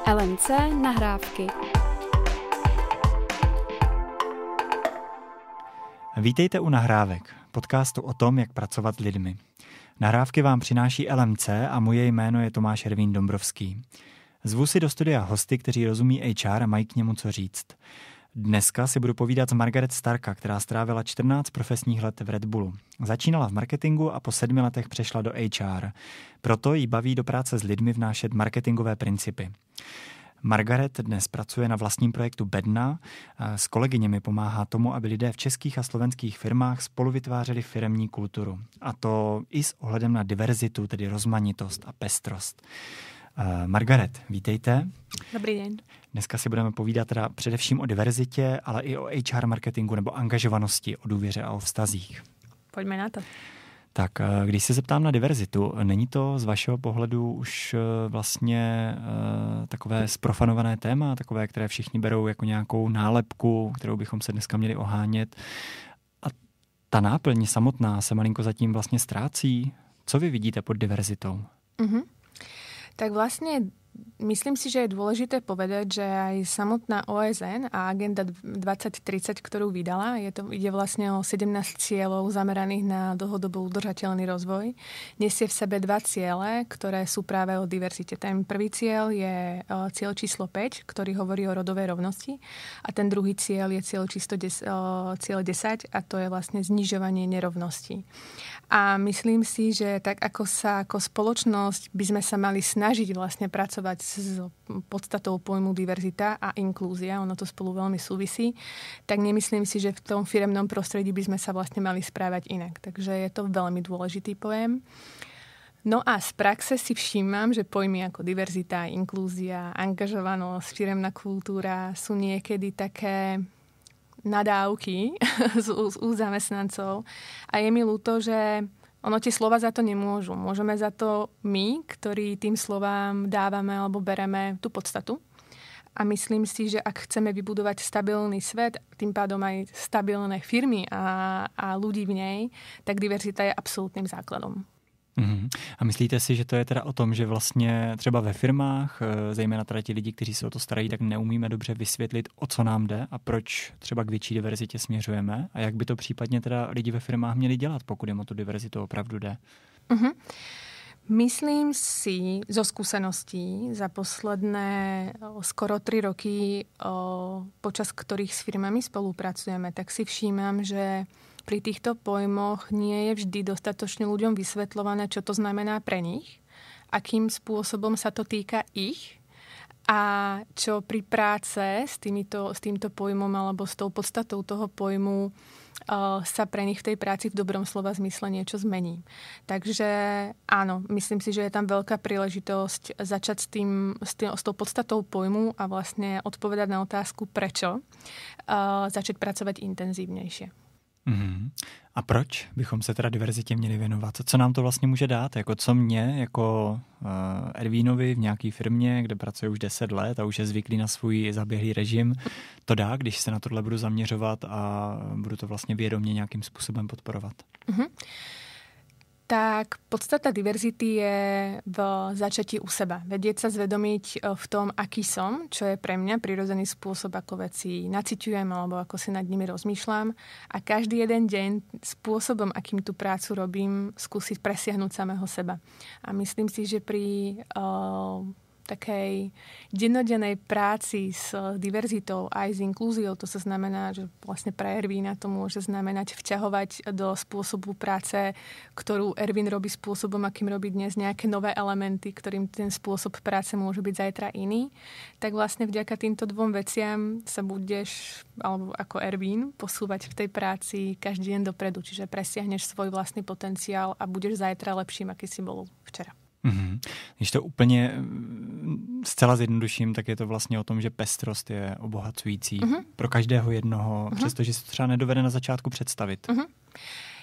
LMC nahrávky. Vítejte u Nahrávek, podcastu o tom, jak pracovat s lidmi. Nahrávky vám přináší LMC a moje jméno je Tomáš Ervín Dombrovský. Zvu si do studia hosty, kteří rozumí HR a mají k němu co říct. Dneska si budu povídat s Margaret Starka, která strávila 14 profesních let v Red Bullu. Začínala v marketingu a po 7 letech přešla do HR. Proto jí baví do práce s lidmi vnášet marketingové principy. Margaret dnes pracuje na vlastním projektu Bedna. S kolegyněmi pomáhá tomu, aby lidé v českých a slovenských firmách spolu vytvářeli firemní kulturu. A to i s ohledem na diverzitu, tedy rozmanitost a pestrost. Margaret, vítejte. Dobrý den. Dneska si budeme povídat teda především o diverzitě, ale i o HR marketingu nebo angažovanosti, o důvěře a o vztazích. Pojďme na to. Tak, když se zeptám na diverzitu, není to z vašeho pohledu už vlastně takové zprofanované téma, takové, které všichni berou jako nějakou nálepku, kterou bychom se dneska měli ohánět? A ta náplň samotná se malinko zatím vlastně ztrácí. Co vy vidíte pod diverzitou? Tak vlastne myslím si, že je dôležité povedať, že aj samotná OSN a Agenda 2030, ktorú vydala, ide vlastne o 17 cieľov zameraných na dlhodobo udržateľný rozvoj, nesie v sebe 2 ciele, ktoré sú práve o diverzite. Ten prvý cieľ je cieľ číslo 5, ktorý hovorí o rodovej rovnosti, a ten druhý cieľ je cieľ 10 a to je vlastne znižovanie nerovností. A myslím si, že tak ako spoločnosť by sme sa mali snažiť vlastne pracovať s podstatou pojmu diverzita a inklúzia, ono to spolu veľmi súvisí, tak nemyslím si, že v tom firemnom prostredí by sme sa vlastne mali správať inak. Takže je to veľmi dôležitý pojem. No a z praxe si všímam, že pojmy ako diverzita, inklúzia, angažovanosť, firemná kultúra sú niekedy také nadávky u zamestnancov a je mi ľúto, že tie slova za to nemôžu. Môžeme za to my, ktorí tým slovám dávame alebo bereme tú podstatu. A myslím si, že ak chceme vybudovať stabilný svet, tým pádom aj stabilné firmy a ľudí v nej, tak diverzita je absolútnym základom. A myslíte si, že to je teda o tom, že vlastně třeba ve firmách, zejména teda ti lidi, kteří se o to starají, tak neumíme dobře vysvětlit, o co nám jde a proč třeba k větší diverzitě směřujeme a jak by to případně teda lidi ve firmách měli dělat, pokud jim o tu diverzitu opravdu jde? Myslím si zo skúseností za posledné skoro 3 roky, počas ktorých s firmami spolupracujeme, tak si všímam, že pri týchto pojmoch nie je vždy dostatočne ľuďom vysvetľované, čo to znamená pre nich, akým spôsobom sa to týka ich a čo pri práce s týmto pojmom alebo s tou podstatou toho pojmu sa pre nich v tej práci v dobrom slova zmysle niečo zmení. Takže áno, myslím si, že je tam veľká príležitosť začať s tou podstatou pojmu a vlastne odpovedať na otázku prečo, začať pracovať intenzívnejšie. A proč bychom se teda diverzitě měli věnovat? Co nám to vlastně může dát? Jako co mě, jako Ervínovi v nějaké firmě, kde pracuje už 10 let a už je zvyklý na svůj zaběhlý režim, to dá, když se na tohle budu zaměřovat a budu to vlastně vědomě nějakým způsobem podporovat? Tak podstata diverzity je v začatí u seba. Vedieť sa zvedomiť v tom, aký som, čo je pre mňa prirodzený spôsob, ako veci naciťujem alebo ako si nad nimi rozmýšľam. A každý jeden deň spôsobom, akým tú prácu robím, skúsiť presiahnuť samého seba. A myslím si, že pri takej dennodennej práci s diverzitou aj s inklúziou, to sa znamená, že vlastne pre Ervína to môže znamenať vťahovať do spôsobu práce, ktorú Ervín robí spôsobom, akým robí dnes, nejaké nové elementy, ktorým ten spôsob práce môže byť zajtra iný, tak vlastne vďaka týmto 2 veciam sa budeš, alebo ako Ervín, posúvať v tej práci každý deň dopredu, čiže presiahneš svoj vlastný potenciál a budeš zajtra lepším, aký si bol včera. Když to úplně zcela zjednoduším, tak je to vlastně o tom, že pestrost je obohacující pro každého jednoho, přestože si to třeba nedovede na začátku představit.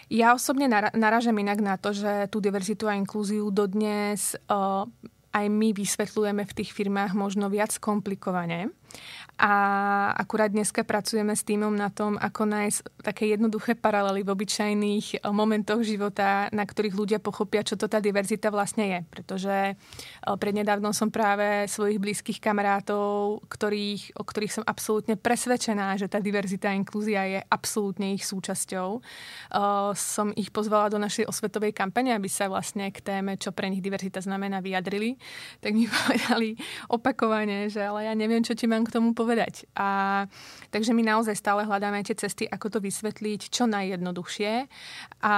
Ja osobne narážam inak na to, že tú diverzitu a inklúziu dodnes aj my vysvetľujeme v tých firmách možno viac komplikovane. A akurát dneska pracujeme s týmom na tom, ako nájsť také jednoduché paralely v obyčajných momentoch života, na ktorých ľudia pochopia, čo to tá diverzita vlastne je. Pretože prednedávnom som práve svojich blízkych kamarátov, o ktorých som absolútne presvedčená, že tá diverzita a inklúzia je absolútne ich súčasťou. Som ich pozvala do našej osvetovej kampane, aby sa vlastne k téme, čo pre nich diverzita znamená, vyjadrili. Tak mi povedali opakovane, že ale ja neviem, čo ti mám k tomu povedať. Takže my naozaj stále hľadáme tie cesty, ako to vysvetliť čo najjednoduchšie. A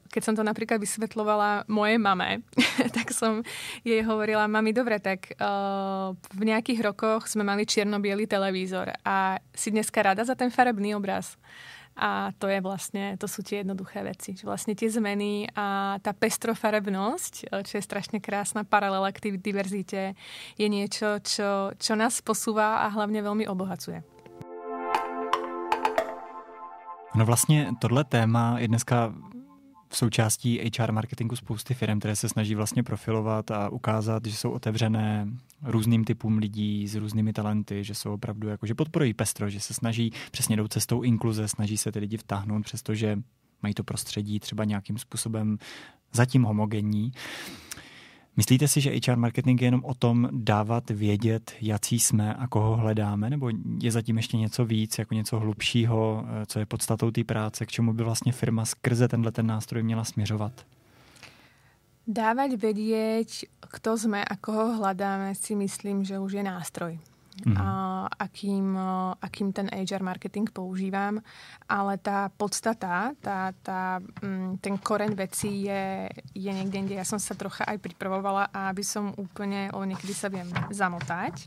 keď som to napríklad vysvetľovala mojej mame, tak som jej hovorila, mami, dobre, tak v nejakých rokoch sme mali čierno-biely televízor a si dneska rada za ten farebný obraz. A to sú tie jednoduché veci. Že vlastne tie zmeny a tá pestrofarebnosť, čo je strašne krásna paralela k tej diverzite, je niečo, čo nás posúva a hlavne veľmi obohacuje. No vlastně tohle téma je dneska v součástí HR marketingu spousty firm, které se snaží vlastně profilovat a ukázat, že jsou otevřené různým typům lidí s různými talenty, že jsou opravdu jako, že podporují pestro, že se snaží přesně jdou cestou inkluze, snaží se ty lidi vtáhnout, přestože mají to prostředí třeba nějakým způsobem zatím homogenní. Myslíte si, že HR marketing je jenom o tom dávat vědět, jací jsme a koho hledáme, nebo je zatím ještě něco víc, jako něco hlubšího, co je podstatou té práce, k čemu by vlastně firma skrze ten nástroj měla směřovat? Dávať vedieť, kto sme a koho hľadáme, si myslím, že už je nástroj. Akým ten HR marketing používam, ale tá podstata, ten koreň vecí je niekde inde. Ja som sa trocha aj pripravovala, aby som úplne niekedy sa viem zamotať.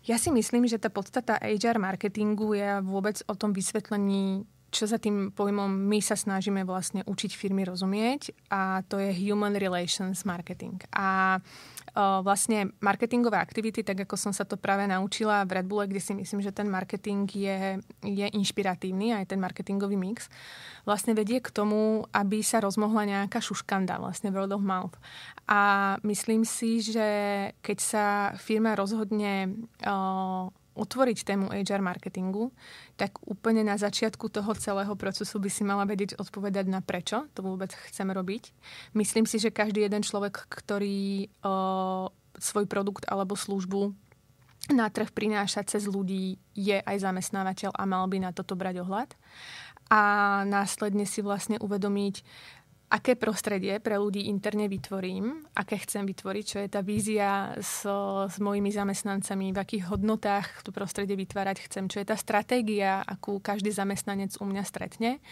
Ja si myslím, že tá podstata HR marketingu je vôbec o tom vysvetlení, čo za tým pojmom my sa snažíme vlastne učiť firmy rozumieť, a to je Human Relations Marketing. A vlastne marketingové aktivity, tak ako som sa to práve naučila v Red Bulle, kde si myslím, že ten marketing je inšpiratívny, aj ten marketingový mix, vlastne vedie k tomu, aby sa rozmohla nejaká šuškanda, vlastne word of mouth. A myslím si, že keď sa firma rozhodne otvoriť tému HR marketingu, tak úplne na začiatku toho celého procesu by si mala vedieť odpovedať na prečo to vôbec chcem robiť. Myslím si, že každý jeden človek, ktorý svoj produkt alebo službu na trh prináša cez ľudí, je aj zamestnávateľ a mal by na toto brať ohľad. A následne si vlastne uvedomiť, aké prostredie pre ľudí interne vytvorím, aké chcem vytvoriť, čo je tá vízia s mojimi zamestnancami, v akých hodnotách to prostredie vytvárať chcem, čo je tá stratégia, akú každý zamestnanec u mňa stretne,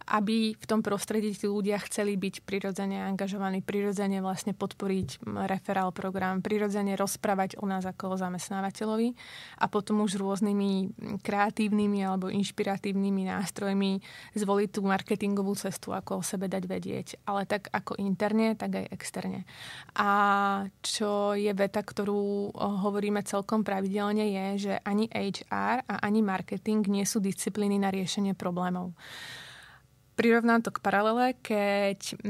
aby v tom prostredí tí ľudia chceli byť prirodzene angažovaní, prirodzene vlastne podporiť referál program, prirodzene rozprávať o nás ako o zamestnávateľovi a potom už rôznymi kreatívnymi alebo inšpiratívnymi nástrojmi zvoliť tú marketingovú cestu, ako o sebe dať vedieť. Ale tak ako interne, tak aj externe. A čo je veta, ktorú hovoríme celkom pravidelne, je, že ani HR a ani marketing nie sú disciplíny na riešenie problémov. Prirovnám to k paralele, keď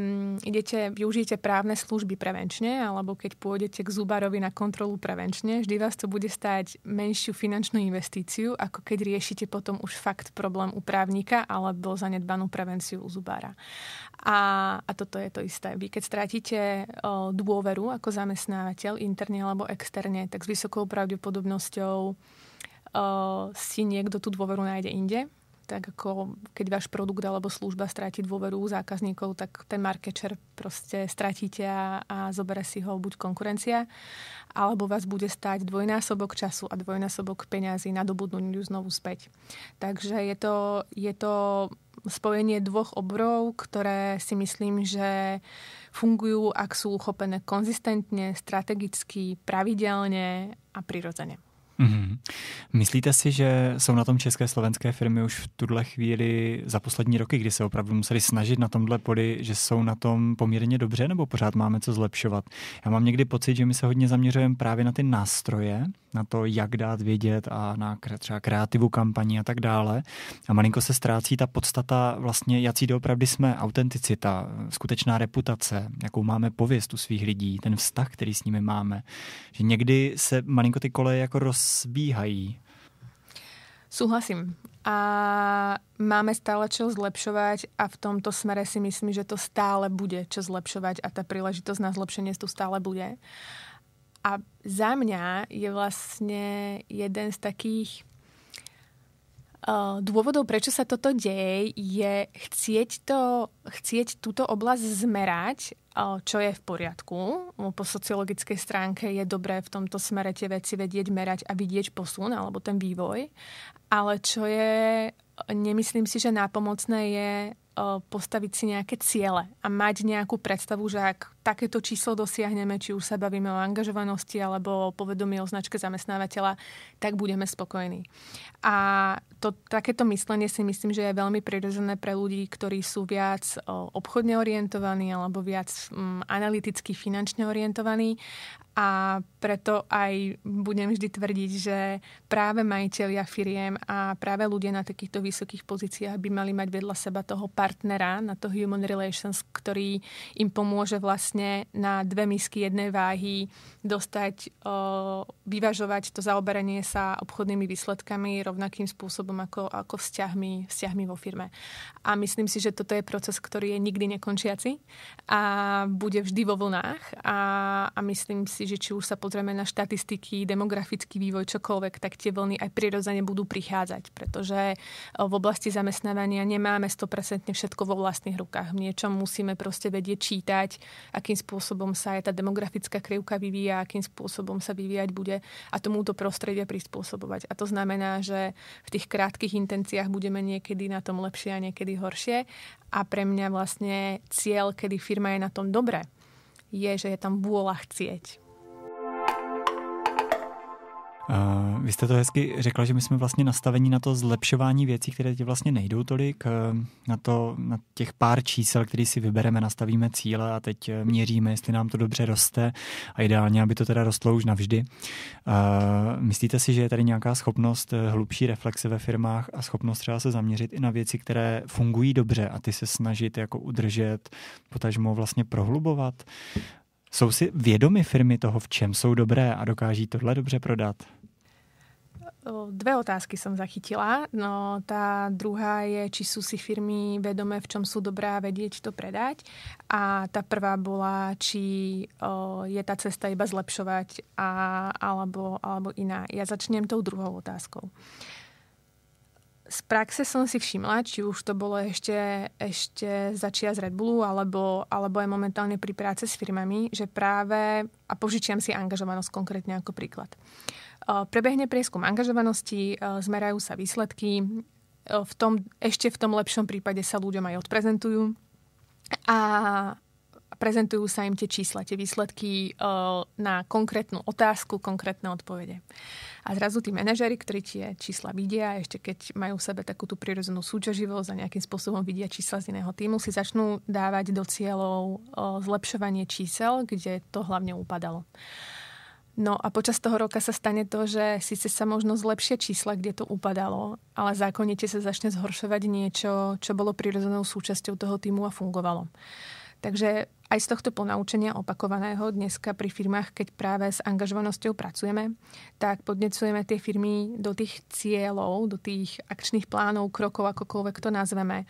využijete právne služby prevenčne, alebo keď pôjdete k zubárovi na kontrolu prevenčne, vždy vás to bude stáť menšiu finančnú investíciu, ako keď riešite potom už fakt problém u právnika alebo zanedbanú prevenciu u zubára. A toto je to isté. Vy keď stratíte dôveru ako zamestnávateľ interne alebo externe, tak s vysokou pravdepodobnosťou si niekto tú dôveru nájde inde. Tak ako keď váš produkt alebo služba stráti dôveru zákazníkov, tak ten market share proste stratíte a zobere si ho buď konkurencia, alebo vás bude stáť dvojnásobok času a dvojnásobok peňazí nadobudnúť ju znovu späť. Takže je to spojenie dvoch obrov, ktoré si myslím, že fungujú, ak sú uchopené konzistentne, strategicky, pravidelne a prirodzene. Myslíte si, že jsou na tom české slovenské firmy už v tuhle chvíli za poslední roky, kdy se opravdu museli snažit na tomhle poli, že jsou na tom poměrně dobře, nebo pořád máme co zlepšovat? Já mám někdy pocit, že my se hodně zaměřujeme právě na ty nástroje, na to, jak dát vědět a na třeba kreativu kampaní a tak dále. A malinko se ztrácí ta podstata vlastně, jací doopravdy jsme, autenticita, skutečná reputace, jakou máme pověst u svých lidí, ten vztah, který s nimi máme. Že někdy se malinko ty koleje jako rozbíhají. Súhlasím. A máme stále čo zlepšovať a v tomto smere si myslím, že to stále bude čo zlepšovať a tá príležitosť na zlepšenie tu stále bude. A za mňa je vlastne jeden z takých dôvodov, prečo sa toto deje, je chcieť túto oblasť zmerať, čo je v poriadku. Po sociologickej stránke je dobré v tomto smere tie veci vedieť merať a vidieť posun alebo ten vývoj. Ale čo je, nemyslím si, že nápomocné je postaviť si nejaké ciele a mať nejakú predstavu, že ak takéto číslo dosiahneme, či už sa bavíme o angažovanosti alebo o povedomí o značke zamestnávateľa, tak budeme spokojní. A takéto myslenie si myslím, že je veľmi prirodzené pre ľudí, ktorí sú viac obchodne orientovaní alebo viac analyticky, finančne orientovaní. A preto aj budem vždy tvrdiť, že práve majitelia firiem a práve ľudia na takýchto vysokých pozíciách by mali mať vedľa seba toho partnera na to human relations, ktorý im pomôže vlastne na dve misky jednej váhy dostať, vyvažovať to zaoberanie sa obchodnými výsledkami rovnakým spôsobom ako vzťahmi vo firme. A myslím si, že toto je proces, ktorý je nikdy nekončiaci a bude vždy vo vlnách a myslím si, že či už sa pozrieme na štatistiky, demografický vývoj, čokoľvek, tak tie vlny aj prirodzene budú prichádzať, pretože v oblasti zamestnávania nemáme 100% všetko vo vlastných rukách. V niečom musíme proste vedieť čítať, akým spôsobom sa aj tá demografická krivka vyvíja, akým spôsobom sa vyvíjať bude a tomuto prostredie prispôsobovať. A to znamená, že v tých krátkych intenciách budeme niekedy na tom lepšie a niekedy horšie. A pre mňa vlastne cieľ, kedy firma je na tom dobre, je, že je tam vôľa chcieť. Vy jste to hezky řekla, že my jsme vlastně nastavení na to zlepšování věcí, které ti vlastně nejdou tolik, na těch pár čísel, který si vybereme, nastavíme cíle a teď měříme, jestli nám to dobře roste a ideálně, aby to teda rostlo už navždy. Myslíte si, že je tady nějaká schopnost hlubší reflexe ve firmách a schopnost třeba se zaměřit i na věci, které fungují dobře a ty se snažit jako udržet, potažmo vlastně prohlubovat? Jsou si vědomi firmy toho, v čem jsou dobré a dokáží tohle dobře prodat? Dve otázky som zachytila. No, tá druhá je, či sú si firmy vedomé, v čom sú dobré a vedieť to predať. A tá prvá bola, či je tá cesta iba zlepšovať alebo iná. Ja začnem tou druhou otázkou. Z praxe som si všimla, či už to bolo ešte začiat z Red Bullu, alebo aj momentálne pri práce s firmami, že práve, a požičiam si angažovanosť konkrétne ako príklad. Prebehne prieskum angažovanosti, zmerajú sa výsledky, ešte v tom lepšom prípade sa ľuďom aj odprezentujú a prezentujú sa im tie čísla, tie výsledky na konkrétnu otázku, konkrétne odpovede. A zrazu tí manažéri, ktorí tie čísla vidia, ešte keď majú v sebe takú tú prirodzenú súťaživosť a nejakým spôsobom vidia čísla z iného týmu, si začnú dávať do cieľov zlepšovanie čísel, kde to hlavne upadalo. No a počas toho roka sa stane to, že síce sa možno zlepšia čísla, kde to upadalo, ale zákonite sa začne zhoršovať niečo, čo bolo prirodzenou súčasťou toho týmu a fungovalo. Takže aj z tohto ponaučenia opakovaného dneska pri firmách, keď práve s angažovanosťou pracujeme, tak podnecujeme tie firmy do tých cieľov, do tých akčných plánov, krokov, akokoľvek to nazveme,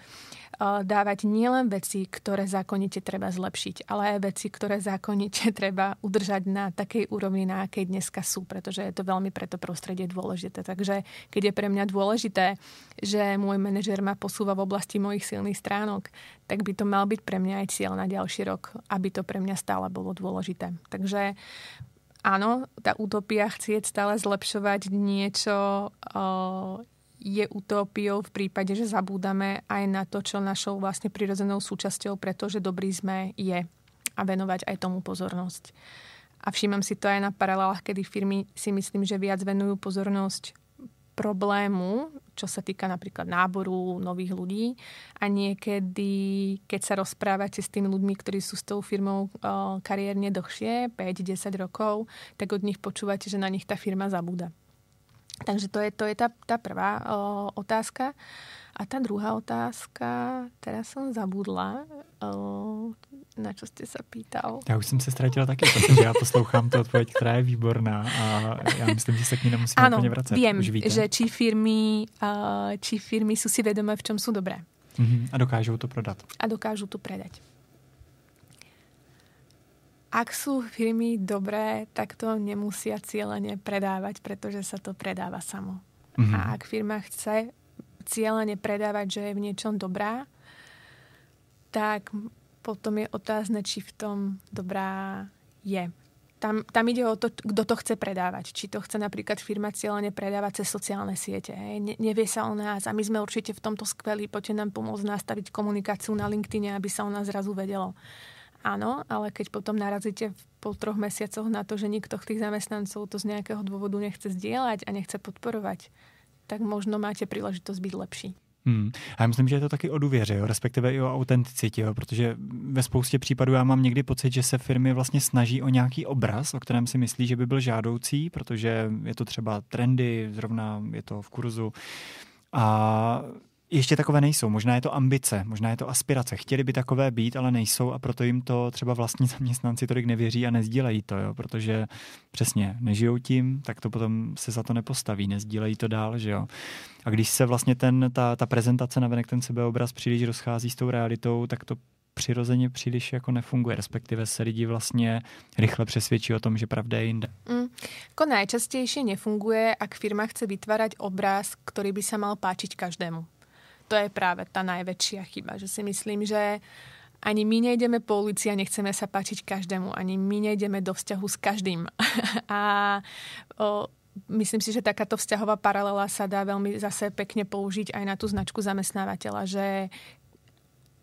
dávať nielen veci, ktoré zákonite treba zlepšiť, ale aj veci, ktoré zákonite treba udržať na takej úrovni, na akej dneska sú, pretože je to veľmi pre to prostredie dôležité. Takže keď je pre mňa dôležité, že môj manažer ma posúva v oblasti mojich silných stránok, tak by to mal byť pre mňa aj cieľ na ďalší rok, aby to pre mňa stále bolo dôležité. Takže áno, tá utopia chcieť stále zlepšovať niečo je utópiou v prípade, že zabúdame aj na to, čo našou vlastne prirodzenou súčasťou, pretože dobrý sme je a venovať aj tomu pozornosť. A všímam si to aj na paralelách, kedy firmy si myslím, že viac venujú pozornosť problému, čo sa týka napríklad náboru nových ľudí. A niekedy, keď sa rozprávate s tými ľuďmi, ktorí sú s tou firmou kariérne dlhšie, 5-10 rokov, tak od nich počúvate, že na nich tá firma zabúda. Takže to je tá prvá otázka. A tá druhá otázka, teraz som zabudla, na čo ste sa pýtal. Já už jsem se ztratila taky, protože já poslouchám tu odpověď, která je výborná a já myslím, že se k ní nemusíme úplně vracet. Áno, viem, že či firmy sú si vedomé, v čom sú dobré. A dokážou to prodat. A dokážu to predať. Ak sú firmy dobré, tak to nemusia cieľene predávať, pretože sa to predáva samo. A ak firma chce cieľene predávať, že je v niečom dobrá, tak potom je otázne, či v tom dobrá je. Tam ide o to, kto to chce predávať. Či to chce napríklad firma cieľene predávať cez sociálne siete. Nevie sa o nás a my sme určite v tomto skvelí, poďte nám pomôcť nastaviť komunikáciu na LinkedIne, aby sa o nás zrazu vedelo. Áno, ale keď potom narazíte po 3 mesiacoch na to, že nikto tých zamestnancov to z nejakého dôvodu nechce zdieľať a nechce podporovať, tak možno máte príležitosť byť lepší. A já myslím, že je to taky o důvěře, jo, respektive i o autenticitě, jo, protože ve spoustě případů já mám někdy pocit, že se firmy vlastně snaží o nějaký obraz, o kterém si myslí, že by byl žádoucí, protože je to třeba trendy, zrovna je to v kurzu a ještě takové nejsou. Možná je to ambice, možná je to aspirace. Chtěli by takové být, ale nejsou a proto jim to třeba vlastní zaměstnanci tolik nevěří a nezdílejí to, jo? Protože přesně nežijou tím, tak to potom se za to nepostaví, nezdílejí to dál, že jo. A když se vlastně ta prezentace navenek, ten sebeobraz příliš rozchází s tou realitou, tak to přirozeně příliš jako nefunguje, respektive se lidi vlastně rychle přesvědčí o tom, že pravda je jinde. Ako najčastejšie nefunguje, ak firma chce vytvárať obraz, ktorý by sa mal páčiť každému. To je práve tá najväčšia chyba, že si myslím, že ani my nejdeme po ulici a nechceme sa páčiť každému, ani my nejdeme do vzťahu s každým. A myslím si, že takáto vzťahová paralela sa dá veľmi zase pekne použiť aj na tú značku zamestnávateľa, že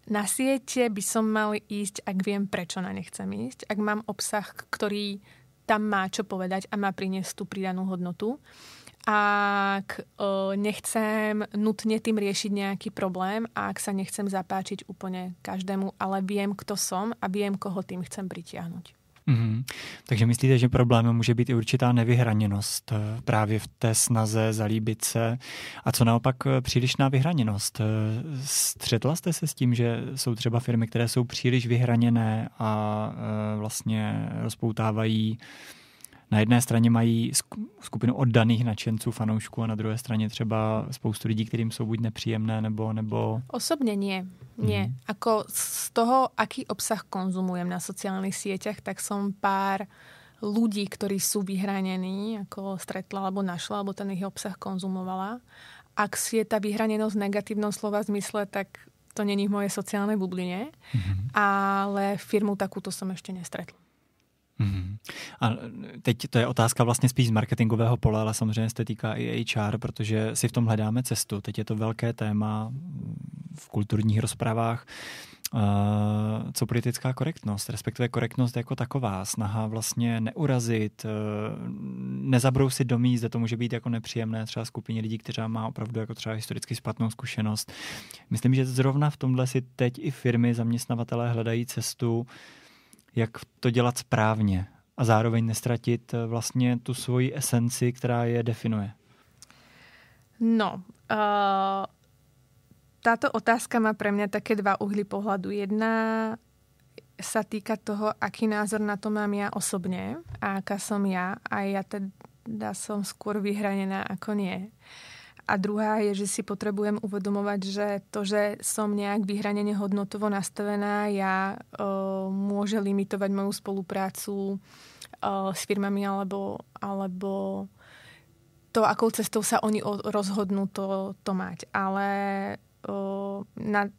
na siete by som mal ísť, ak viem, prečo na ne chcem ísť, ak mám obsah, ktorý tam má čo povedať a má priniesť tú pridanú hodnotu. Ak nechcem nutne tým riešiť nejaký problém a ak sa nechcem zapáčiť úplne každému, ale viem, kto som a viem, koho tým chcem pritiahnuť. Takže myslíte, že problémem může být i určitá nevyhraněnost právě v té snaze zalíbit se? A co naopak přílišná vyhraněnost? Střetla jste se s tím, že jsou třeba firmy, které jsou příliš vyhraněné a vlastně rozpoutávají. Na jedné straně mají skupinu oddaných nadšenců, fanoušků a na druhé straně třeba spoustu lidí, kterým jsou buď nepříjemné, nebo... Osobne nie. Nie. Ako z toho, aký obsah konzumujem na sociálnych sieťach, tak som pár ľudí, ktorí sú vyhranení, ako stretla alebo našla, alebo ten ich obsah konzumovala. Ak je tá vyhranenosť v negatívnom slova zmysle, tak to není v mojej sociálnej bubline, ale firmu takúto som ešte nestretla. A teď to je otázka vlastně spíš z marketingového pole, ale samozřejmě se to týká i HR, protože si v tom hledáme cestu. Teď je to velké téma v kulturních rozpravách. Co politická korektnost, respektive korektnost jako taková, snaha vlastně neurazit, nezabrousit do míst, kde to může být jako nepříjemné třeba skupině lidí, která má opravdu jako třeba historicky špatnou zkušenost. Myslím, že zrovna v tomhle si teď i firmy, zaměstnavatelé hledají cestu, jak to dělat správně a zároveň nestratit vlastně tu svoji esenci, která je definuje. No, táto otázka má pre mňa také 2 uhly pohľadu. Jedna sa týka toho, aký názor na to mám ja osobne a aká som ja. A ja teda som skôr vyhranená ako nie. A druhá je, že si potrebujem uvedomovať, že to, že som nejak vyhranene hodnotovo nastavená, môže limitovať moju spoluprácu s firmami alebo to, akou cestou sa oni rozhodnú to mať. Ale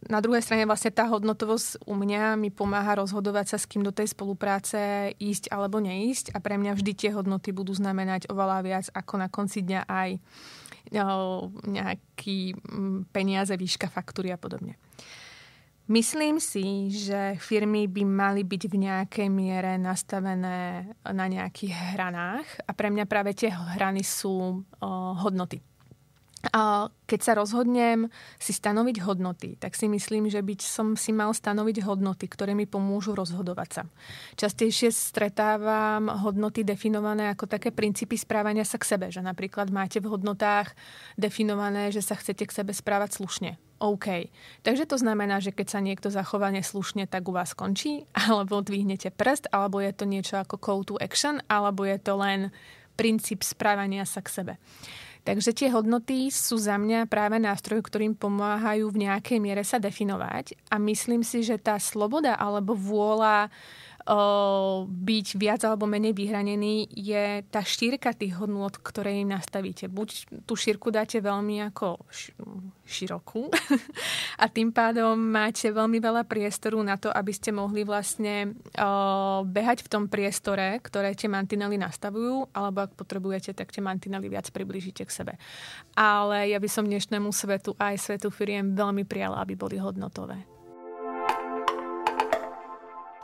na druhej strane vlastne tá hodnotovosť u mňa mi pomáha rozhodovať sa, s kým do tej spolupráce ísť alebo neísť. A pre mňa vždy tie hodnoty budú znamenať oveľa viac ako na konci dňa aj nejaký peniaze, výška faktúry a podobne. Myslím si, že firmy by mali byť v nejakej miere nastavené na nejakých hranách a pre mňa práve tie hrany sú hodnoty. A keď sa rozhodnem si stanoviť hodnoty, tak si myslím, že by som si mal stanoviť hodnoty, ktoré mi pomôžu rozhodovať sa. Častejšie stretávam hodnoty definované ako také princípy správania sa k sebe, že napríklad máte v hodnotách definované, že sa chcete k sebe správať slušne. OK. Takže to znamená, že keď sa niekto zachová neslušne, tak u vás skončí, alebo dvihnete prst, alebo je to niečo ako call to action, alebo je to len princíp správania sa k sebe. Takže tie hodnoty sú za mňa práve nástroj, ktorým pomáhajú v nejakej miere sa definovať a myslím si, že tá sloboda alebo vôľa byť viac alebo menej vyhranený je tá šírka tých hodnôt, ktoré im nastavíte. Buď tú šírku dáte veľmi ako širokú a tým pádom máte veľmi veľa priestoru na to, aby ste mohli vlastne behať v tom priestore, ktoré tie mantinely nastavujú, alebo ak potrebujete, tak tie mantinely viac priblížite k sebe. Ale ja by som dnešnému svetu aj svetu firiem veľmi prijala, aby boli hodnotové.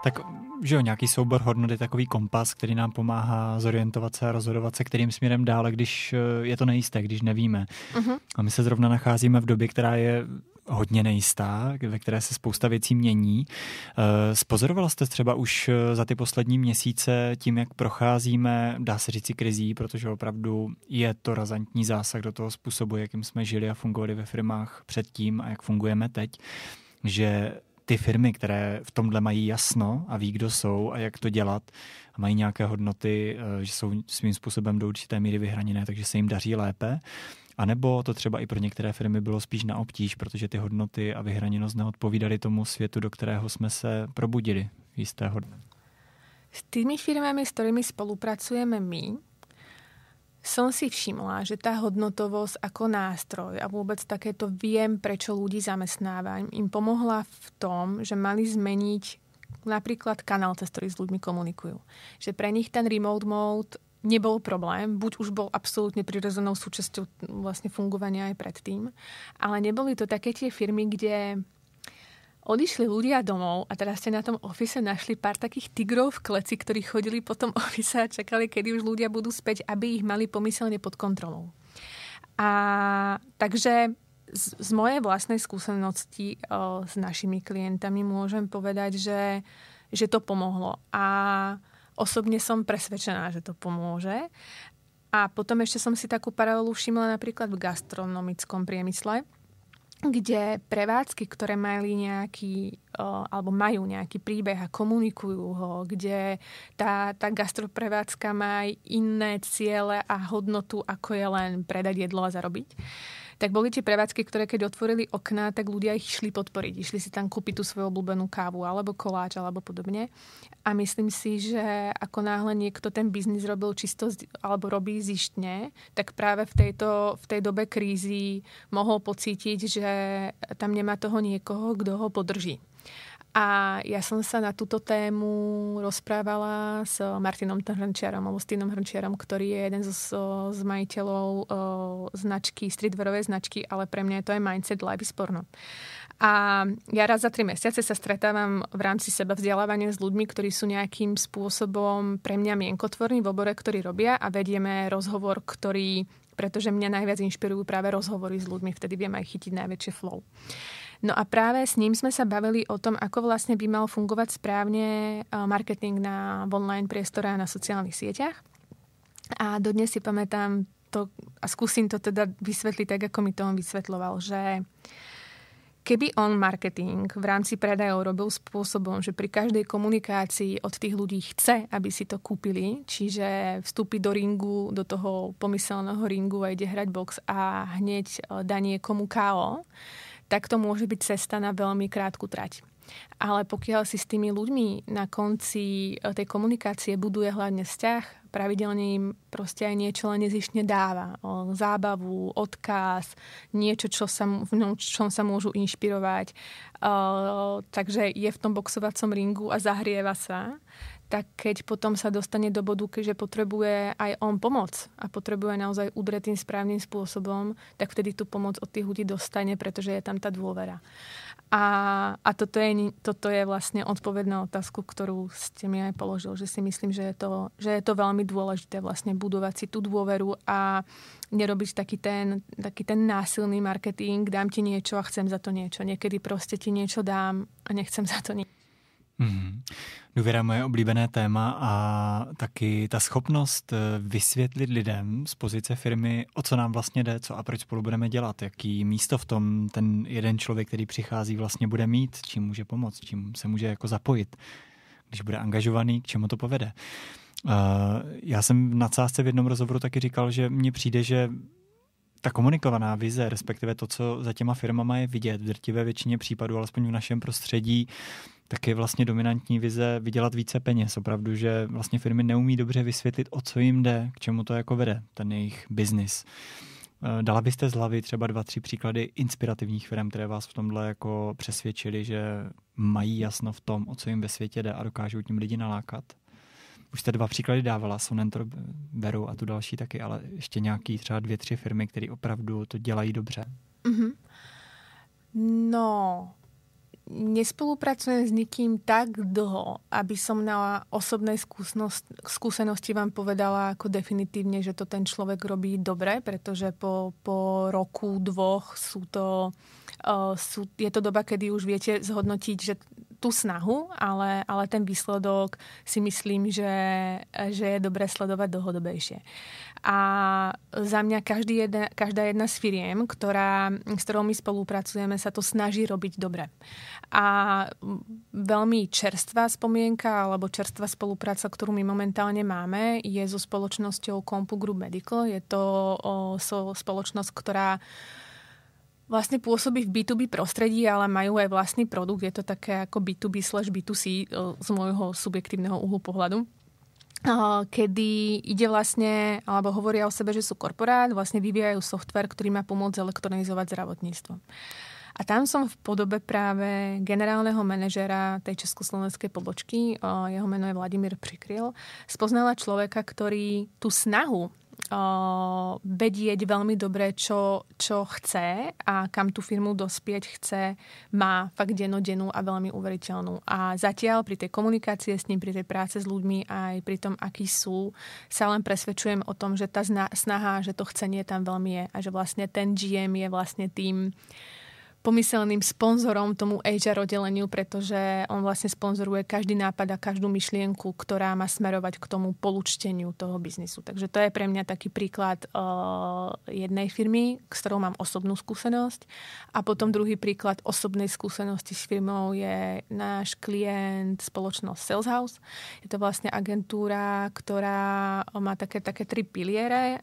Tak, že jo, nějaký soubor hodnot je takový kompas, který nám pomáhá zorientovat se a rozhodovat se, kterým směrem dále, když je to nejisté, když nevíme. Uh-huh. A my se zrovna nacházíme v době, která je hodně nejistá, ve které se spousta věcí mění. Spozorovala jste třeba už za ty poslední měsíce tím, jak procházíme, dá se říci, krizí, protože opravdu je to razantní zásah do toho způsobu, jakým jsme žili a fungovali ve firmách předtím a jak fungujeme teď, že ty firmy, které v tomhle mají jasno a ví, kdo jsou a jak to dělat a mají nějaké hodnoty, že jsou svým způsobem do určité míry vyhraněné, takže se jim daří lépe. A nebo to třeba i pro některé firmy bylo spíš na obtíž, protože ty hodnoty a vyhraněnost neodpovídaly tomu světu, do kterého jsme se probudili v jisté hodnoty. S tými firmami, s ktorými spolupracujeme my, som si všimla, že tá hodnotovosť ako nástroj a vôbec takéto viem, prečo ľudí zamestnávam, im pomohla v tom, že mali zmeniť napríklad kanál, cez ktorý s ľuďmi komunikujú. Že pre nich ten remote mode nebol problém, buď už bol absolútne prirodzenou súčasťou vlastne fungovania aj predtým, ale neboli to také tie firmy, kde odišli ľudia domov a teraz ste na tom office našli pár takých tigrov v kleci, ktorí chodili po tom office a čakali, kedy už ľudia budú späť, aby ich mali pomyselne pod kontrolou. A takže z mojej vlastnej skúsenosti s našimi klientami môžem povedať, že to pomohlo. A osobne som presvedčená, že to pomôže. A potom ešte som si takú paralelu všimla napríklad v gastronomickom priemysle, kde prevádzky, ktoré mali nejaký, alebo majú nejaký príbeh a komunikujú ho, kde tá gastroprevádzka má aj iné ciele a hodnotu, ako je len predať jedlo a zarobiť, tak boli tie prevádzky, ktoré keď otvorili okná, tak ľudia ich šli podporiť. Išli si tam kúpiť tú svoju obľúbenú kávu alebo koláč alebo podobne. A myslím si, že ako náhle niekto ten biznis robil čisto alebo robí zištne, tak práve v tej dobe krízy mohol pocítiť, že tam nemá toho niekoho, kto ho podrží. A ja som sa na túto tému rozprávala s Martinom Hrnčiarom, alebo s Tínom Hrnčiarom, ktorý je jeden z majiteľov značky, streetwearovej značky, ale pre mňa je to aj Mindset Life is Porno. A ja raz za 3 mesiace sa stretávam v rámci seba vzdelávania s ľuďmi, ktorí sú nejakým spôsobom pre mňa mienkotvorní v obore, ktorý robia a vedieme rozhovor, pretože mňa najviac inšpirujú práve rozhovory s ľuďmi, vtedy viem aj chytiť najväčšie flow. No a práve s ním sme sa bavili o tom, ako vlastne by mal fungovať správne marketing v online priestore a na sociálnych sieťach. A dodnes si pamätám to a skúsim to teda vysvetliť tak, ako mi to on vysvetľoval, že keby on marketing v rámci predajov robil spôsobom, že pri každej komunikácii od tých ľudí chce, aby si to kúpili, čiže vstúpi do ringu, do toho pomyselného ringu a ide hrať box a hneď dá niekomu KO, tak to môže byť cesta na veľmi krátku trať. Ale pokiaľ si s tými ľuďmi na konci tej komunikácie buduje hlavne vzťah, pravidelne im proste aj niečo len nezištne dáva. Zábavu, odkaz, niečo, v čom sa môžu inšpirovať. Takže je v tom boxovacom ringu a zahrieva sa. Tak keď potom sa dostane do bodu, keďže potrebuje aj on pomoc a potrebuje naozaj udrieť tým správnym spôsobom, tak vtedy tú pomoc od tých ľudí dostane, pretože je tam tá dôvera. A toto je vlastne odpoveď na otázku, ktorú ste mi aj položil, že si myslím, že je to veľmi dôležité vlastne budovať si tú dôveru a nerobiť taký ten násilný marketing, dám ti niečo a chcem za to niečo. Niekedy proste ti niečo dám a nechcem za to nič. Důvěra je moje oblíbené téma a taky ta schopnost vysvětlit lidem z pozice firmy, o co nám vlastně jde, co a proč spolu budeme dělat, jaký místo v tom ten jeden člověk, který přichází, vlastně bude mít, čím může pomoct, čím se může jako zapojit, když bude angažovaný, k čemu to povede. Já jsem v nadsázce v jednom rozhovoru taky říkal, že mně přijde, že ta komunikovaná vize, respektive to, co za těma firmama je vidět, v drtivé většině případů, alespoň v našem prostředí, tak je vlastně dominantní vize vydělat více peněz. Opravdu, že vlastně firmy neumí dobře vysvětlit, o co jim jde, k čemu to jako vede, ten jejich biznis. Dala byste z hlavy třeba 2-3 příklady inspirativních firm, které vás v tomhle jako přesvědčili, že mají jasno v tom, o co jim ve světě jde a dokážou tím lidi nalákat? Už jste 2 příklady dávala, Sonentor, Veru a tu další taky, ale ještě nějaký třeba 2-3 firmy, které opravdu to dělají dobře. No, nespolupracujem s nikým tak dlho, aby som na osobnej skúsenosti vám povedala ako definitívne, že to ten človek robí dobre, pretože po roku, 2 je to doba, kedy už viete zhodnotiť, že tú snahu, ale ten výsledok si myslím, že je dobré sledovať dlhodobejšie. A za mňa každá jedna z firiem, s ktorou my spolupracujeme, sa to snaží robiť dobre. A veľmi čerstvá spomienka alebo čerstvá spolupráca, ktorú my momentálne máme, je so spoločnosťou Compu Group Medical. Je to spoločnosť, ktorá vlastne pôsobí v B2B prostredí, ale majú aj vlastný produkt. Je to také ako B2B/B2C z môjho subjektívneho uhlu pohľadu. Kedy ide vlastne, alebo hovoria o sebe, že sú korporát, vlastne vyvíjajú software, ktorý má pomôcť elektronizovať zdravotníctvo. A tam som v podobe práve generálneho manažera tej československej pobočky, jeho meno je Vladimír Přikryl, spoznala človeka, ktorý tú snahu vedieť veľmi dobre, čo chce a kam tú firmu dospieť chce, má fakt dennodennú a veľmi uveriteľnú. A zatiaľ pri tej komunikácii s ním, pri tej práce s ľuďmi aj pri tom, akí sú, sa len presvedčujem o tom, že tá snaha, že to chcenie tam veľmi je a že vlastne ten GM je vlastne tým pomyselným sponzorom tomu HR oddeleniu, pretože on vlastne sponzoruje každý nápad a každú myšlienku, ktorá má smerovať k tomu polučteniu toho biznisu. Takže to je pre mňa taký príklad jednej firmy, s ktorou mám osobnú skúsenosť. A potom druhý príklad osobnej skúsenosti s firmou je náš klient, spoločnosť Sales House. Je to vlastne agentúra, ktorá má také 3 piliere.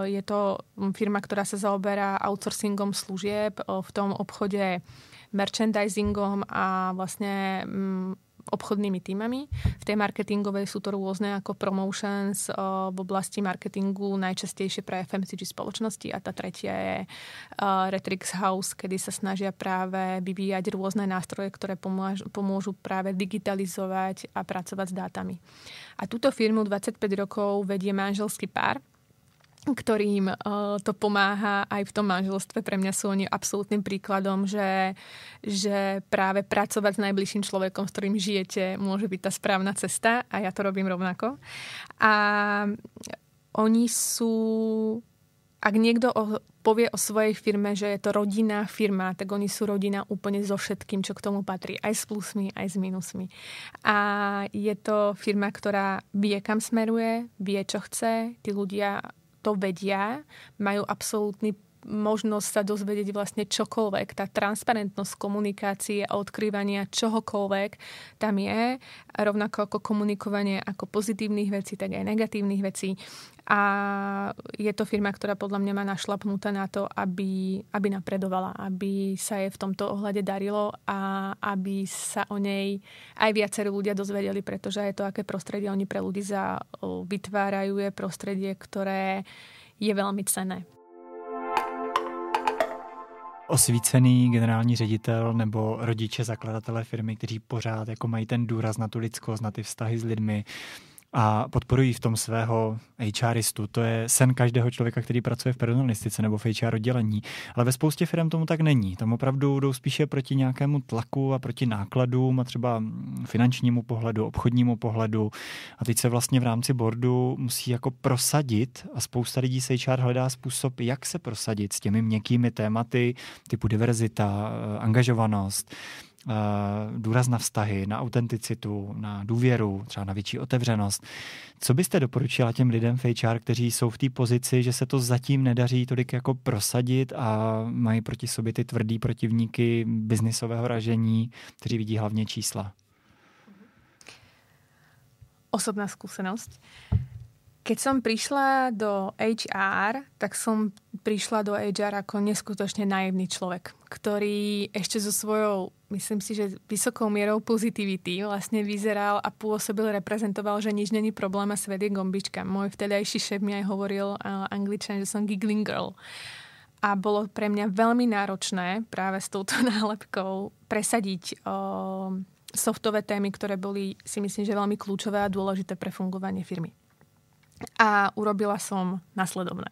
Je to firma, ktorá sa zaoberá outsourcingom služieb v tom obchode merchandisingom a vlastne obchodnými tímami. V tej marketingovej sú to rôzne ako promotions v oblasti marketingu, najčastejšie pre FMCG spoločnosti a tá tretia je Retrix House, kedy sa snažia práve vyvíjať rôzne nástroje, ktoré pomôžu práve digitalizovať a pracovať s dátami. A túto firmu 25 rokov vedie manželský pár, ktorým to pomáha aj v tom manželstve. Pre mňa sú oni absolútnym príkladom, že práve pracovať s najbližším človekom, s ktorým žijete, môže byť tá správna cesta a ja to robím rovnako. A oni sú, ak niekto povie o svojej firme, že je to rodinná firma, tak oni sú rodina úplne so všetkým, čo k tomu patrí. Aj s plusmi, aj s minusmi. A je to firma, ktorá vie, kam smeruje, vie, čo chce. Tí ľudia to vedia, majú absolútny možnosť sa dozvedieť vlastne čokoľvek. Tá transparentnosť komunikácie a odkrývania čohokoľvek tam je, rovnako ako komunikovanie ako pozitívnych vecí, tak aj negatívnych vecí. A je to firma, ktorá podľa mňa má našlapnutá na to, aby napredovala, aby sa jej v tomto ohľade darilo a aby sa o nej aj viacerí ľudia dozvedeli, pretože je to, aké prostredie oni pre ľudí vytvárajú, je prostredie, ktoré je veľmi cenné. Osvícený generální ředitel nebo rodiče, zakladatelé firmy, kteří pořád jako mají ten důraz na tu lidskost, na ty vztahy s lidmi, a podporují v tom svého HRistu. To je sen každého člověka, který pracuje v personalistice nebo v HR oddělení. Ale ve spoustě firm tomu tak není. Tam opravdu jdou spíše proti nějakému tlaku a proti nákladům a třeba finančnímu pohledu, obchodnímu pohledu. A teď se vlastně v rámci boardu musí jako prosadit a spousta lidí z HR hledá způsob, jak se prosadit s těmi měkkými tématy typu diverzita, angažovanost, důraz na vztahy, na autenticitu, na důvěru, třeba na větší otevřenost. Co byste doporučila těm lidem v HR, kteří jsou v té pozici, že se to zatím nedaří tolik jako prosadit a mají proti sobě ty tvrdý protivníky biznisového ražení, kteří vidí hlavně čísla? Osobná skúsenosť. Keď som prišla do HR, tak som prišla do HR ako neskutočne naivný človek, ktorý ešte so svojou, myslím si, že vysokou mierou pozitivity vlastne vyzeral a pôsobil, reprezentoval, že nič není problém a svet je gombička. Môj vtedajší šéf mi aj hovoril Angličan, že som giggling girl. A bolo pre mňa veľmi náročné práve s touto nálepkou presadiť softové témy, ktoré boli, si myslím, že veľmi kľúčové a dôležité pre fungovanie firmy. A urobila som nasledovné.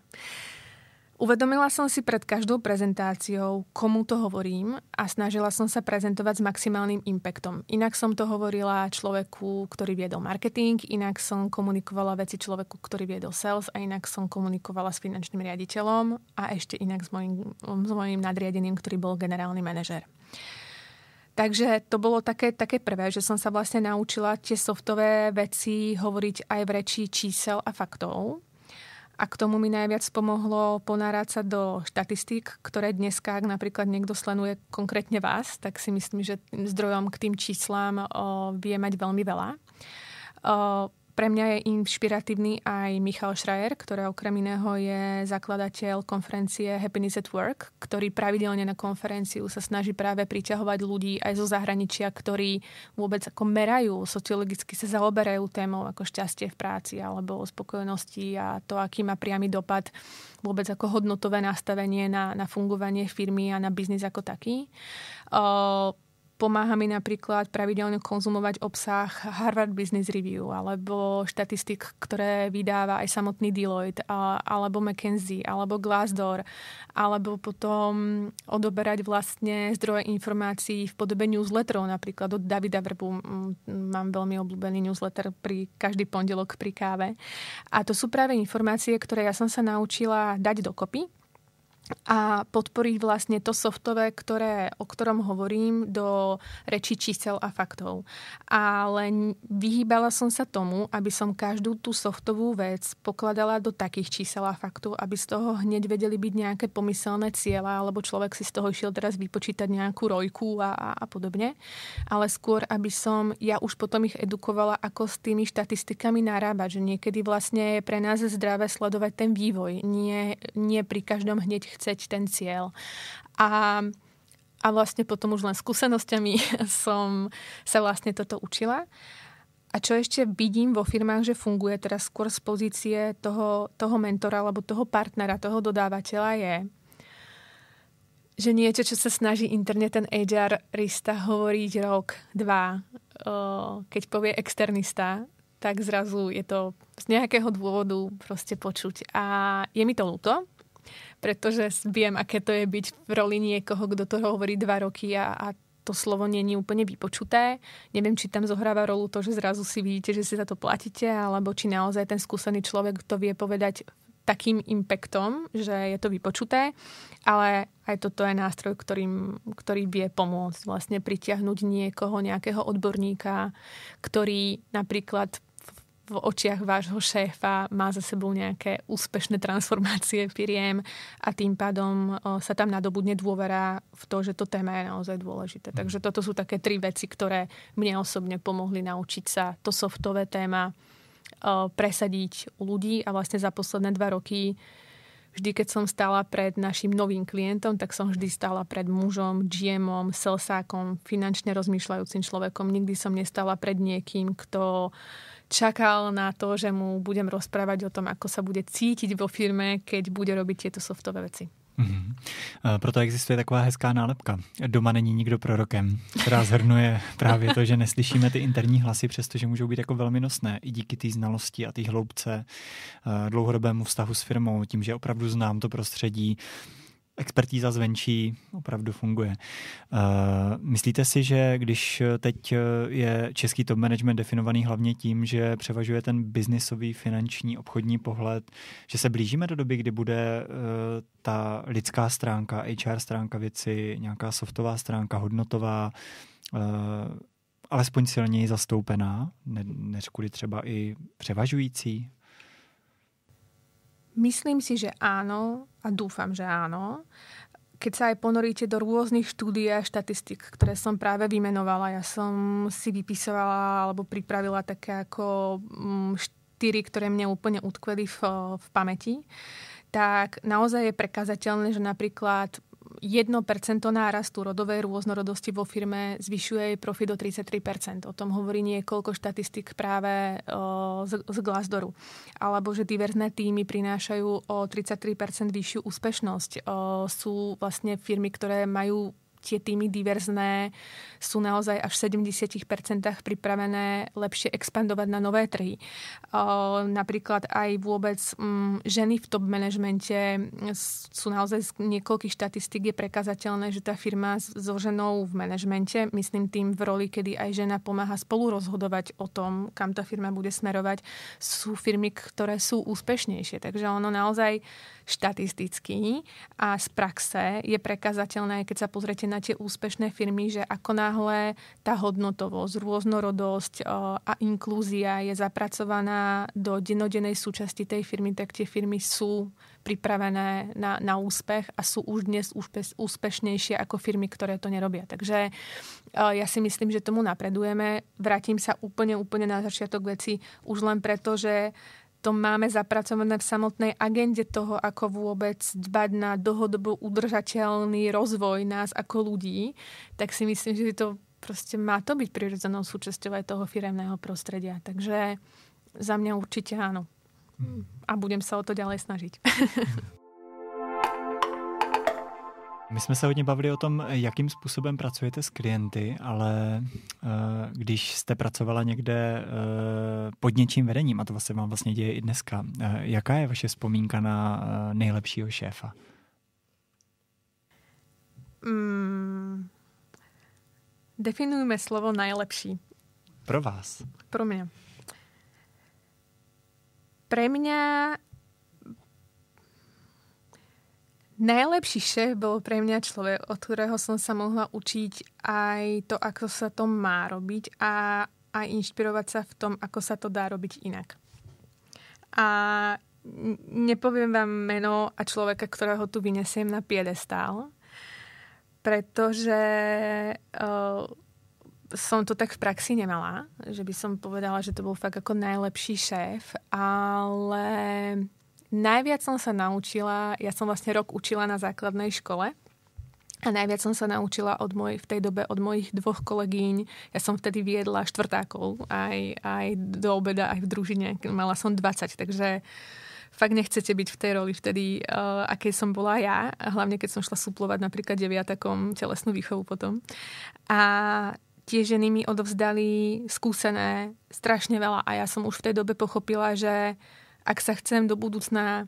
Uvedomila som si pred každou prezentáciou, komu to hovorím a snažila som sa prezentovať s maximálnym impactom. Inak som to hovorila človeku, ktorý viedol marketing, inak som komunikovala veci človeku, ktorý viedol sales a inak som komunikovala s finančným riaditeľom a ešte inak s mojím nadriadeným, ktorý bol generálny manažér. Takže to bolo také prvé, že som sa vlastne naučila tie softové veci hovoriť aj v reči čísel a faktov. A k tomu mi najviac pomohlo ponárať sa do štatistík, ktoré dneska, ak napríklad niekto sleduje konkrétne vás, tak si myslím, že zdrojom k tým číslám vie mať veľmi veľa. Pre mňa je inšpiratívny aj Michal Schreier, ktorý okrem iného je zakladateľ konferencie Happiness at Work, ktorý pravidelne na konferenciu sa snaží práve priťahovať ľudí aj zo zahraničia, ktorí vôbec ako merajú, sociologicky sa zaoberajú témou ako šťastie v práci alebo spokojnosti a to, aký má priamy dopad vôbec ako hodnotové nastavenie na fungovanie firmy a na biznis ako taký. Pomáha mi napríklad pravidelne konzumovať obsah Harvard Business Review alebo štatistik, ktoré vydáva aj samotný Deloitte alebo McKinsey alebo Glassdoor alebo potom odoberať vlastne zdroje informácií v podobe newsletterov, napríklad od Davida Vrbu. Mám veľmi obľúbený newsletter každý pondelok pri káve. A to sú práve informácie, ktoré ja som sa naučila dať dokopy a podporiť vlastne to softové, o ktorom hovorím, do rečí čísel a faktov. Ale vyhýbala som sa tomu, aby som každú tú softovú vec pokladala do takých čísel a faktov, aby z toho hneď vedeli byť nejaké pomyselné ciela, alebo človek si z toho išiel teraz vypočítať nejakú rojku a podobne. Ale skôr, aby som ja už potom ich edukovala, ako s tými štatistikami narábať, že niekedy vlastne je pre nás zdravé sledovať ten vývoj, nie pri každom hneď chceť ten cieľ. A vlastne potom už len skúsenosťami som sa vlastne toto učila. A čo ešte vidím vo firmách, že funguje teraz skôr z pozície toho mentora alebo toho partnera, toho dodávateľa je, že niečo, čo sa snaží interne ten HR-rista hovoriť rok, dva, keď povie externista, tak zrazu je to z nejakého dôvodu proste počuť. A je mi to ľúto, pretože viem, aké to je byť v roli niekoho, kto to hovorí 2 roky a to slovo nie je úplne vypočuté. Neviem, či tam zohráva rolu to, že zrazu si vidíte, že si za to platíte, alebo či naozaj ten skúsený človek to vie povedať takým impactom, že je to vypočuté, ale aj toto je nástroj, ktorý vie pomôcť vlastne pritiahnuť nejakého odborníka, ktorý napríklad v očiach vášho šéfa má za sebou nejaké úspešné transformácie firiem a tým pádom sa tam nadobudne dôvera v to, že to téma je naozaj dôležité. Takže toto sú také 3 veci, ktoré mne osobne pomohli naučiť sa to softové téma presadiť u ľudí a vlastne za posledné 2 roky vždy, keď som stála pred našim novým klientom, tak som vždy stála pred mužom, GMom, salesákom, finančne rozmýšľajúcim človekom. Nikdy som nestála pred niekým, kto čakal na to, že mu budem rozprávať o tom, ako sa bude cítiť vo firme, keď bude robiť tieto softové veci. Proto existuje taková hezká nálepka. Doma není nikdo prorokem, která zhrnuje právě to, že neslyšíme ty interní hlasy, přestože můžou být jako velmi nosné i díky té znalosti a té hloubce, dlouhodobému vztahu s firmou, tím, že opravdu znám to prostředí. Expertíza zvenčí opravdu funguje. Myslíte si, že když teď je český top management definovaný hlavně tím, že převažuje ten biznisový, finanční, obchodní pohled, že se blížíme do doby, kdy bude ta lidská stránka, HR stránka věci, nějaká softová stránka, hodnotová, alespoň silněji zastoupená, neřekli třeba i převažující? Myslím si, že áno a dúfam, že áno. Keď sa aj ponoríte do rôznych štúdií a štatistik, ktoré som práve vymenovala, ja som si vypisovala alebo pripravila také ako 4, ktoré mne úplne utkveli v pamäti, tak naozaj je prekazateľné, že napríklad 1% nárastu rodovej rôznorodosti vo firme zvyšuje jej profit o 33%. O tom hovorí niekoľko štatistik práve z Glassdooru. Alebo že diverzné týmy prinášajú o 33% vyššiu úspešnosť. Sú vlastne firmy, ktoré majú tie týmy diverzné, sú naozaj až v 70% pripravené lepšie expandovať na nové trhy. Napríklad aj vôbec ženy v top manažmente sú naozaj z niekoľkých štatistík je prekazateľné, že tá firma so ženou v manažmente, myslím tým v roli, kedy aj žena pomáha spolu rozhodovať o tom, kam tá firma bude smerovať, sú firmy, ktoré sú úspešnejšie. Takže ono naozaj štatisticky a z praxe je prekazateľné, keď sa pozriete na tie úspešné firmy, že ako náhle tá hodnotovosť, rôznorodosť a inklúzia je zapracovaná do dennodennej súčasti tej firmy, tak tie firmy sú pripravené na úspech a sú už dnes úspešnejšie ako firmy, ktoré to nerobia. Takže ja si myslím, že tomu napredujeme. Vrátim sa úplne na začiatok veci už len preto, že to máme zapracované v samotnej agende toho, ako vôbec dbať na dlhodobo udržateľný rozvoj nás ako ľudí, tak si myslím, že to proste má to byť prirodzenou súčasťou aj toho firemného prostredia. Takže za mňa určite áno. A budem sa o to ďalej snažiť. My jsme se hodně bavili o tom, jakým způsobem pracujete s klienty, ale když jste pracovala někde pod něčím vedením, a to se vám vlastně děje i dneska, jaká je vaše vzpomínka na nejlepšího šéfa? Definujme slovo najlepší. Pro vás? Pro mňa. Pre mňa najlepší šéf bol pre mňa človek, od ktorého som sa mohla učiť aj to, ako sa to má robiť a inšpirovať sa v tom, ako sa to dá robiť inak. A nepoviem vám meno a človeka, ktorého tu vynesiem na piedestál, pretože som to tak v praxi nemala, že by som povedala, že to bol fakt ako najlepší šéf, ale najviac som sa naučila, ja som vlastne rok učila na základnej škole a najviac som sa naučila v tej dobe od mojich 2 kolegyň. Ja som vtedy viedla štvrtákov aj do obeda, aj v družine. Mala som 20, takže fakt nechcete byť v tej roli vtedy, akej som bola ja. A hlavne, keď som šla suplovať napríklad 9-takom telesnú výchovu potom. A tie ženy mi odovzdali skúsené strašne veľa a ja som už v tej dobe pochopila, že ak sa chcem do budúcna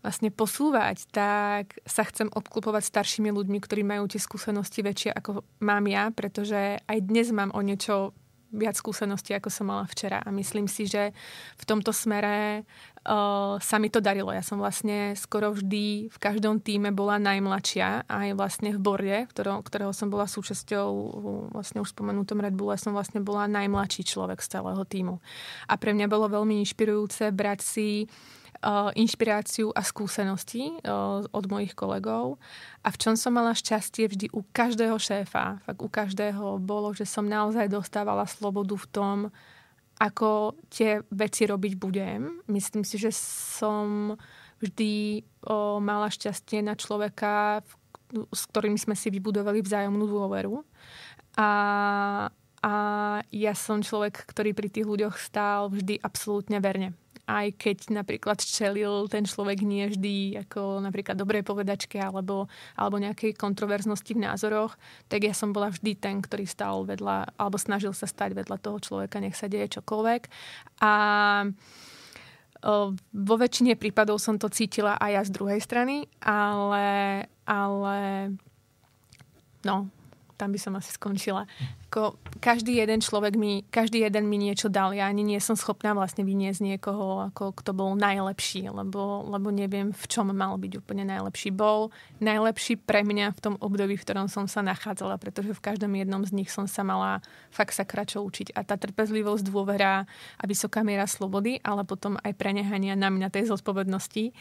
vlastne posúvať, tak sa chcem obklopovať staršími ľuďmi, ktorí majú tie skúsenosti väčšie ako mám ja, pretože aj dnes mám o niečo viac skúseností, ako som mala včera. A myslím si, že v tomto smere sa mi to darilo. Ja som vlastne skoro vždy v každom týme bola najmladšia, aj vlastne v borde, ktorého som bola súčasťou vlastne už spomenutom Red Bulle, som vlastne bola najmladší človek z celého týmu. A pre mňa bolo veľmi inšpirujúce brať si inšpiráciu a skúsenosti od mojich kolegov. A v čom som mala šťastie vždy u každého šéfa, fakt u každého bolo, že som naozaj dostávala slobodu v tom, ako tie veci robiť budem. Myslím si, že som vždy mala šťastie na človeka, s ktorým sme si vybudovali vzájomnú dôveru. A ja som človek, ktorý pri tých ľuďoch stál vždy absolútne verne. aj keď napríklad čelil ten človek nie vždy ako napríklad dobrej povedačke alebo nejakej kontroverznosti v názoroch, tak ja som bola vždy ten, ktorý stál vedľa, alebo snažil sa stať vedľa toho človeka, nech sa deje čokoľvek. A vo väčšine prípadov som to cítila aj ja z druhej strany, ale no, tam by som asi skončila. Každý jeden mi niečo dal. Ja ani nie som schopná vlastne vyniesť niekoho, kto bol najlepší, lebo neviem, v čom mal byť úplne najlepší. Bol najlepší pre mňa v tom období, v ktorom som sa nachádzala, pretože v každom jednom z nich som sa mala fakt sa kračo učiť. A tá trpezlivosť, dôvera a vysoká miera slobody, ale potom aj prenehania na mňa tej zodpovednosti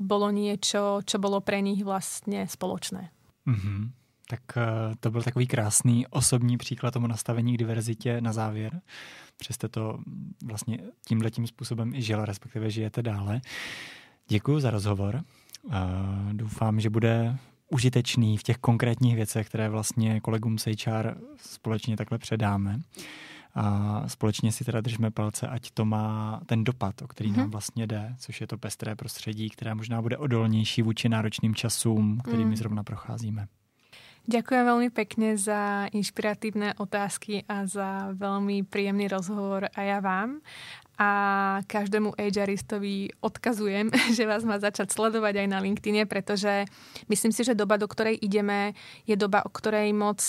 bolo niečo, čo bolo pre nich vlastne spoločné. Mm-hmm. Tak to byl takový krásný osobní příklad tomu nastavení k diverzitě na závěr. Přesto to vlastně tímhletím způsobem i žila, respektive žijete dále. Děkuju za rozhovor. Doufám, že bude užitečný v těch konkrétních věcech, které vlastně kolegům z HR společně takhle předáme. A společně si teda držme palce, ať to má ten dopad, o který nám vlastně jde, což je to pestré prostředí, které možná bude odolnější vůči náročným časům, kterými zrovna procházíme. Ďakujem veľmi pekne za inšpiratívne otázky a za veľmi príjemný rozhovor a ja vám. A každému HRistovi odkazujem, že vás má začať sledovať aj na LinkedIne, pretože myslím si, že doba, do ktorej ideme, je doba, o ktorej moc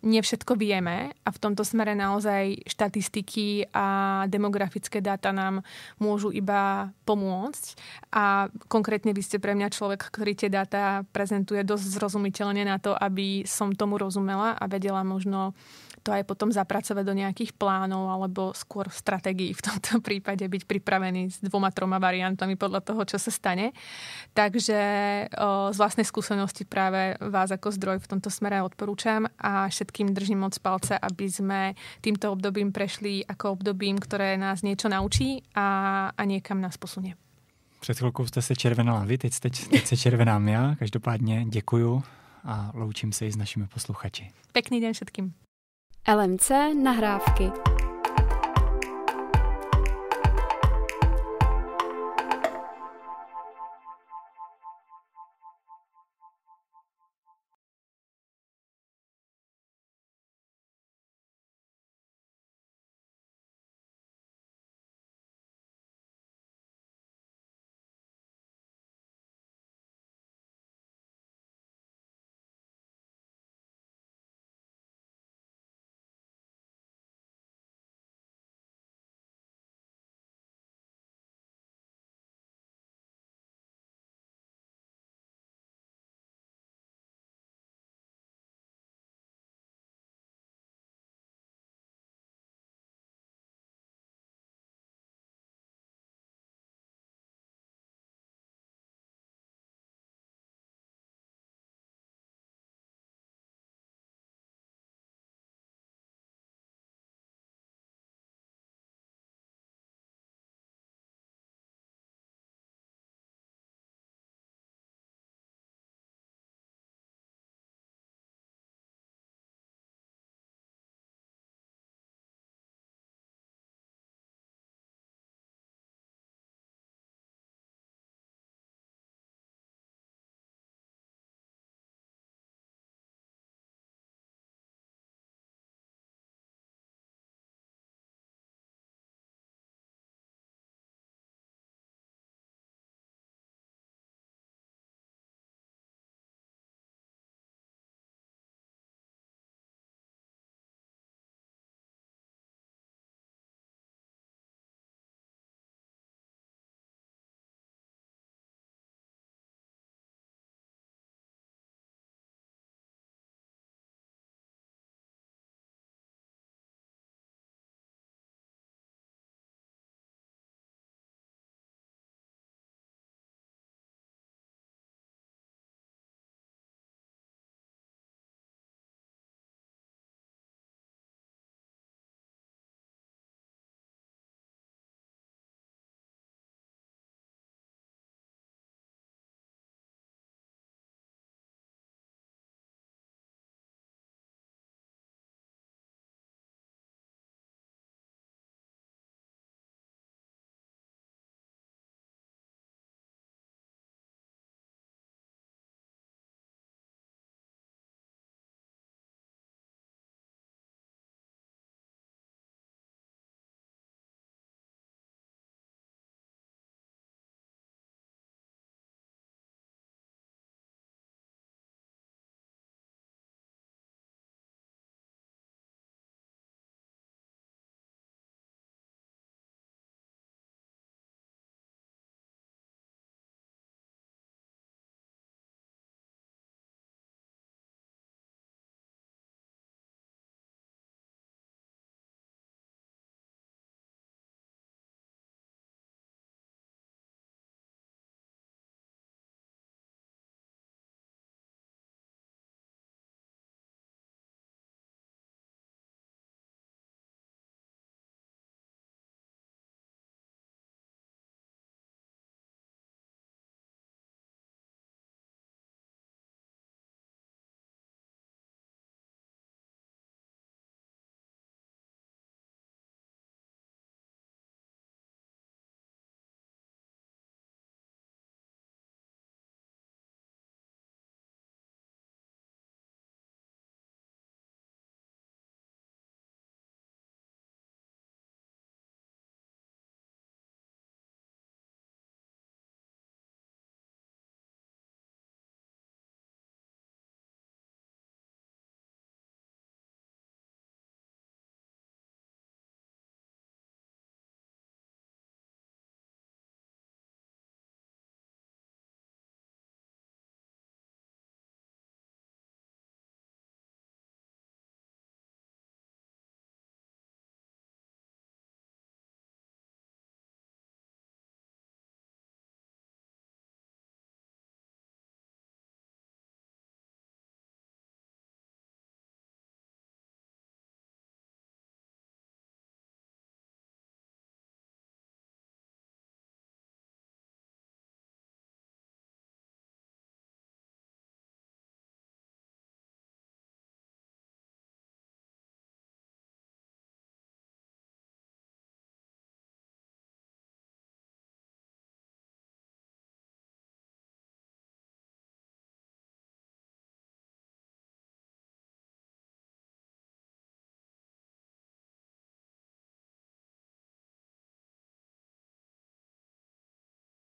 nie všetko vieme a v tomto smere naozaj štatistiky a demografické dáta nám môžu iba pomôcť. A konkrétne vy ste pre mňa človek, ktorý tie dáta prezentuje dosť zrozumiteľne na to, aby som tomu rozumela a vedela možno to aj potom zapracovať do nejakých plánov alebo skôr stratégií v tomto prípade byť pripravený s 2-3 variantami podľa toho, čo sa stane. Takže z vlastnej skúsenosti práve vás ako zdroj v tomto smere odporúčam a všetkým držím moc palce, aby sme týmto obdobím prešli ako obdobím, ktoré nás niečo naučí a niekam nás posunie. Před chvilkou jste se červenala vy, teď se červenám já. Každopádně děkuju a loučím se i s našimi posluchači. Pekný deň všetkým. LMC nahrávky.